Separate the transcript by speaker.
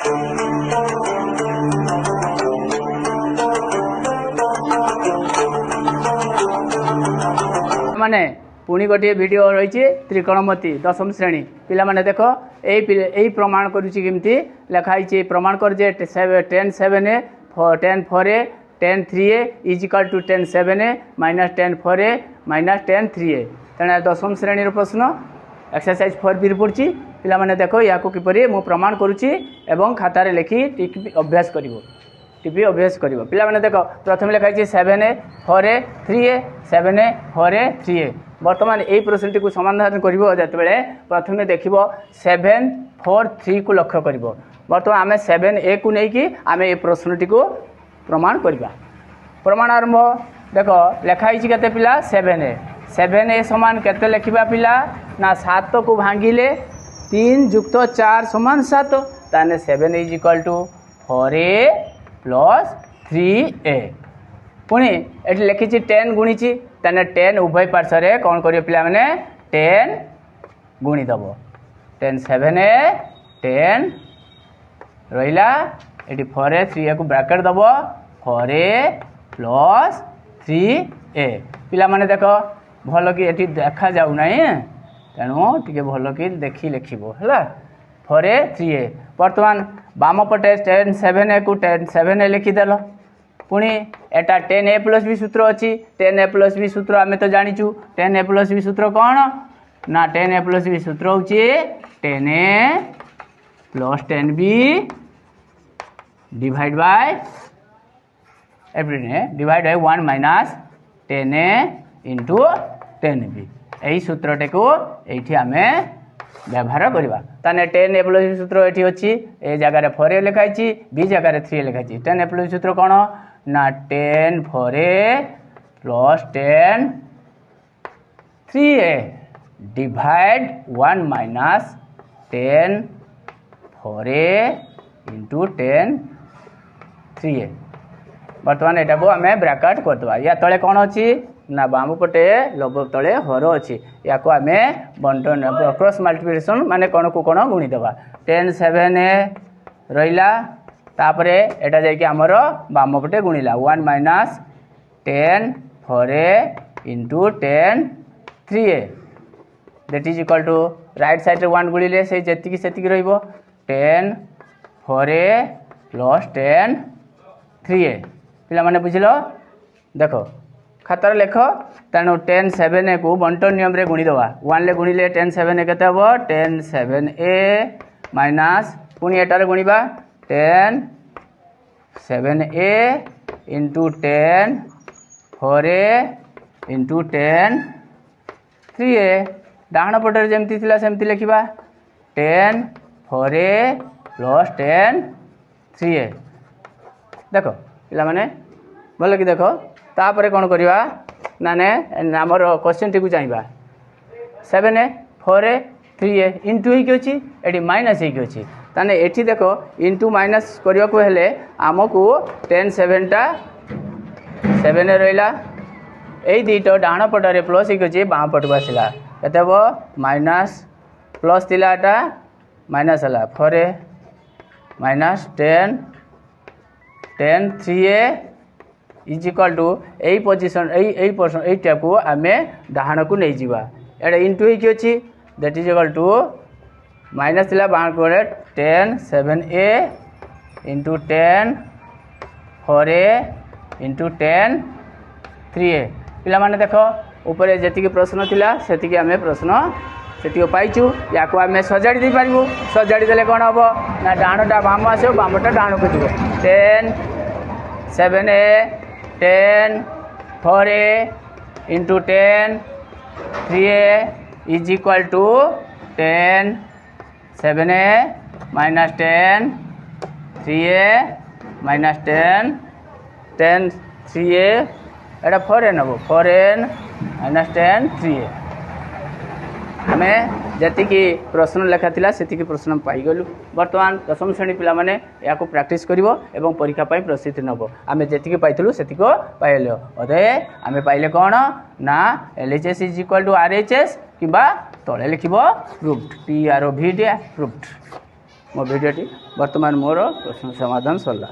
Speaker 1: माने पुणी गोटे वीडियो रही त्रिकोणमती दशम श्रेणी पिला माने देख यही प्रमाण करुँगी लिखाई प्रमाण कर 10 7a 10 4a 10 3a is equal to 10 7a minus 10 4a minus 10 3a तेना दशम श्रेणी प्रश्न एक्सरसाइज 4b पड़ी पिला माने देखो या किपरि मु प्रमाण करुच्ची एवं खातार लिखि अभ्यास करिवो टीपी अभ्यास करिवो पिला माने देखो प्रथम लिखाई 7a 4a 3a 7a 4a 3a वर्तमान यही प्रश्नटी को समाधान करिवो जेतेबेले प्रथमे देखिबो 7 4 3 को लक्ष्य करिवो वर्तमान आमे 7a को नै कि आमे ए प्रश्नटी को प्रमाण करिबा प्रमाण आरंभ देखो लिखाई केते पिला 7a समान केते लिखिबा पिला ना 7 को भांगिले 3 जुक्त 4 समान 7 ताने 7 is equal to 4a plus 3a पुणी ये लिखी 10 गुणी ताने 10 उभय पार्श्व कौन करियो पिला माने 10 गुणी दब 10 7a 10 रहिला एटी 4a 3a को ब्रैकेट दब 4a प्लस 3a पिला माने देखो भल कि एटी देखा जाऊ ना तेणु टे भल कि देखी लिखिबो हैला 4a 3a वर्तमान बाम पटे 10 7a को 10 7a लिखिदेल पुणी एटा 10a प्लस बी सूत्र अच्छी 10a प्लस बी सूत्र आम तो जाचु 10a प्लस बी सूत्र कौन ना 10a प्लस बी सूत्र हूँ 10a plus 10b divide by everyday divide by 1 minus 10a into 10b यही सूत्रटे को ये आम व्यवहार करवा ताने 10a प्लस बी सूत्र ये अच्छी ए जगार 4a लिखाई बी जगार 3a लिखाई 10a प्लस बी सूत्र कौन ना 10 4a plus 10 3a divide 1 minus 10 4a into 10 3a बर्तमान यहाँ को आम ब्रैकेट करदे या तले कौन अच्छी ना बाम पटे लघु तले हर अच्छी या आम बंटन क्रॉस मल्टीप्लिकेशन माने कौन को कौन गुणीदे 10 7a रहा तापरे एटा जाइए आमर बाम पटे गुणिला 1 minus 10 4a into 10 3a that is equal to right side 1 गुणिले से जी से 10 4a प्लस 10 3a पिला माने बुझिल देखो खातार लेख तेणु 10 7a को बंटन नियम रे गुणीदवा 1 ले गुणिले 10 7a केते हबो 10 7a माइनस पुणी एटार गुणिबा 10 7a into 10 4a into 10 3a डाहण पटर जमती थिला सेमती लिखिबा 10 4a प्लस 10 3a देखो पिला माने भल कि देखो तापर कौन करवा नाने आमर क्वेश्चन टी को चाहिए 7a 4a 3a इंटू होगी ये माइनस होगी ताने एठी देखो इंटू माइनस करने को हेले आमको 10 7टा 7a रहा यही दुईटा डाण पटे प्लस होगी बाँ पट को आसला के माइनस प्लस थिलाटा माइनस है 4a minus 10 3a is equal to यही पोजिशन यही पर्सन यही टाइप को आम डाण को नहीं जावा एटा इंटू होगी that is equal to minus थिला बाण को 10 7a into 10 4a into 10 3a पिला माने देखो ऊपर जी प्रश्न थिला सेतिकी आम प्रश्न से पाइचु या आम सजाड़ी दे पारू सजाड़ी देले कौन हम ना डाणटा बाम आस बामटा डाण को जीव 10 7a 10 4a into 10 3a is equal to 10 7a minus 10 3a minus 10 10 3a Etah 4a नब 4n माइनस 10 3a आम जी प्रश्न लेखा थिला सेतिकी प्रश्न पाईगलु बर्तमान दशम श्रेणी पिला माने या को प्रैक्टिस करिवो एवं परीक्षा पाई प्रस्तुति नबो आम जी पाइलु सेतिको पाइलो अदे आम पाइले कौन ना LHS is equal to RHS किंबा तले लिखिबो प्रूव्ड TROVD प्रूव्ड मो भिडियोटी बर्तमान मोर प्रश्न समाधान सरला।